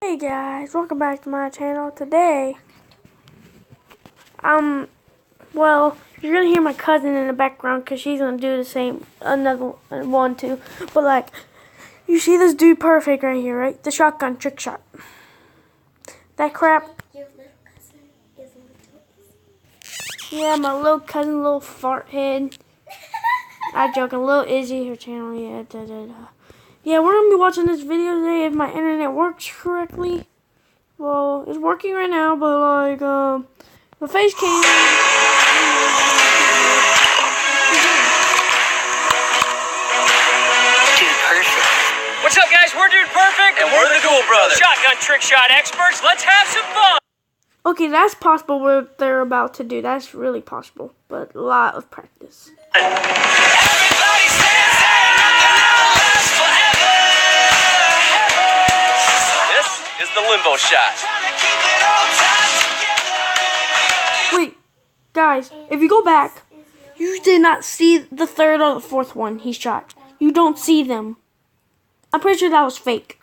Hey guys, welcome back to my channel. Today, well, you're gonna hear my cousin in the background because she's gonna do the same, another one too. But like, you see this dude perfect right here, right? The shotgun trick shot. That crap. Your little cousin is a little. Yeah, my little cousin, little fart head. I'm joking, little Izzy, her channel, yeah, Yeah, we're gonna be watching this video today if my internet works correctly. Well, it's working right now, but like, the face cam. Dude Perfect. What's up, guys? We're Dude Perfect. And we're the Duel Brothers. Shotgun trick shot experts. Let's have some fun. Okay, that's possible what they're about to do. That's really possible, but a lot of practice. Everybody stands there, nothing lasts forever. This is the limbo shot. Wait, guys, if you go back, you did not see the third or the fourth one he shot. You don't see them. I'm pretty sure that was fake.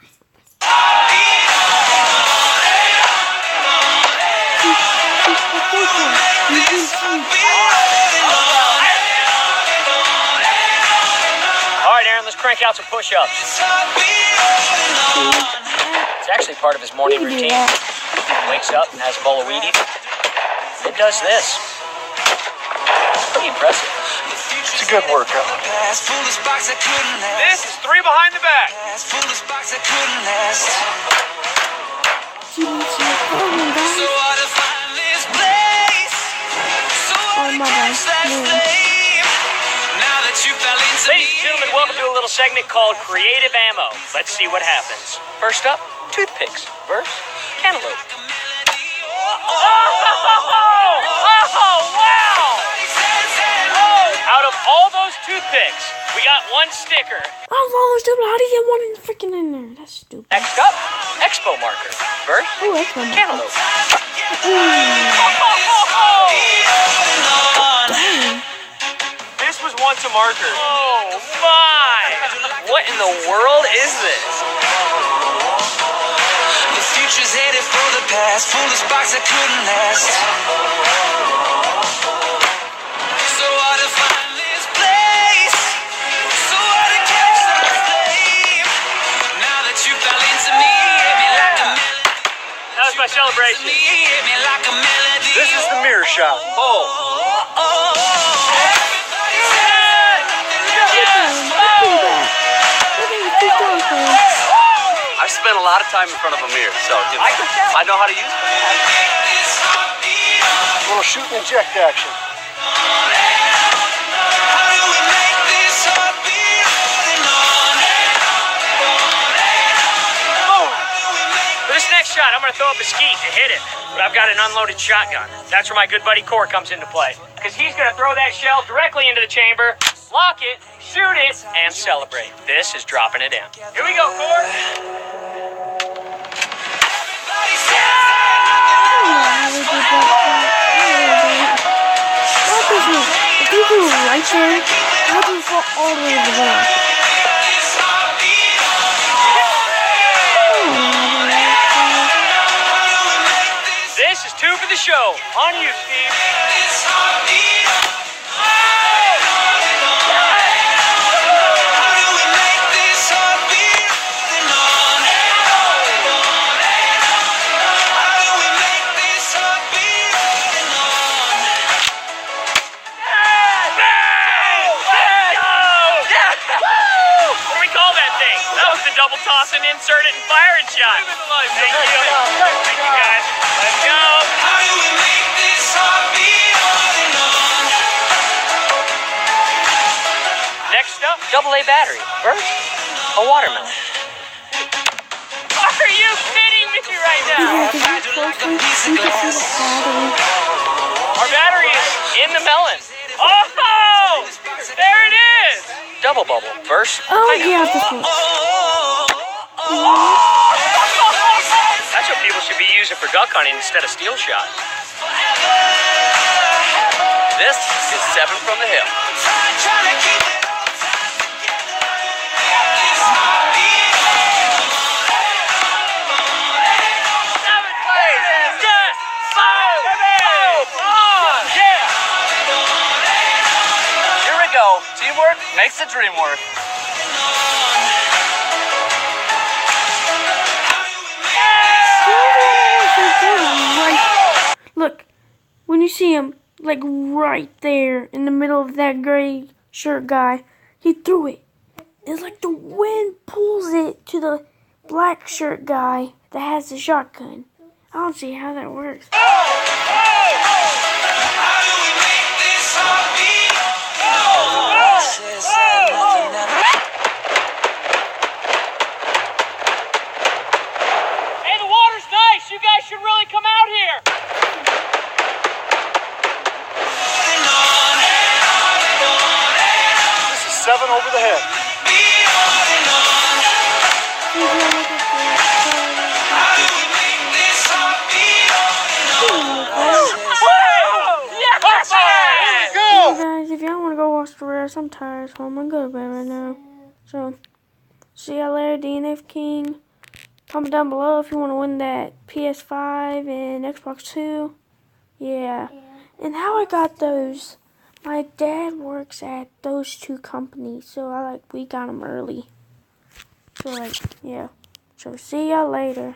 Alright, Aaron, let's crank out some push-ups. It's actually part of his morning You can do routine. that. He wakes up and has a bowl of Wheaties. It does this. Pretty impressive. It's a good workout. This is 3 behind the back. Oh my God. Ladies and gentlemen, welcome to a little segment called Creative Ammo. Let's see what happens. First up, toothpicks. Verse, cantaloupe. Oh, wow! Out of all those toothpicks, we got one sticker. Oh, Lord, stupid. How do you get one freaking in there? That's stupid. Next up, expo marker. Verse, Oh, that's one. cantaloupe. Dang. This was once a marker. Oh, my! What in the world is this? The future's headed for the past. Foolish box that couldn't last. So hard to find this place. So hard to catch the flame. Now that you fell into me, hit me like a melody. That was my celebration. Hit me like a melody. This is the mirror shot. Oh. I spent a lot of time in front of a mirror, so I can tell. I know how to use it. A little shoot and eject action. For this next shot, I'm going to throw up a skeet and hit it. But I've got an unloaded shotgun. That's where my good buddy Core comes into play. Because he's going to throw that shell directly into the chamber, lock it, shoot it, and celebrate. This is dropping it in. Here we go, Core. If you do right there, how do you fall all the way to the ground? This is 2 for the show. On you, Steve. What do we call that thing? That was the double toss and insert it and fire it shot. Thank you. Thank you, guys. Let's go. Next up, AA battery. First, a watermelon. Are you kidding me right now? Yeah, because you're closer, you can see the battery. Our battery is in the melon. Oh! There it is! Double bubble. First, Oh, yeah, this one. That's what people should be using for duck hunting instead of steel shot. This is 7 from the hip. teamwork makes the dream work. Right. Look, when you see him, like right there in the middle of that gray shirt guy, he threw it. It's like the wind pulls it to the black shirt guy that has the shotgun. I don't see how that works. Hey, the water's nice. You guys should really come out here. This is 7 over the head. Hey guys, if y'all want to go watch the rest, I'm tired, so I'm gonna go to bed right now. So, see y'all later, DNF King. Comment down below if you want to win that PS5 and Xbox 2. Yeah. And how I got those. My dad works at those two companies, so we got them early. So yeah. So see y'all later.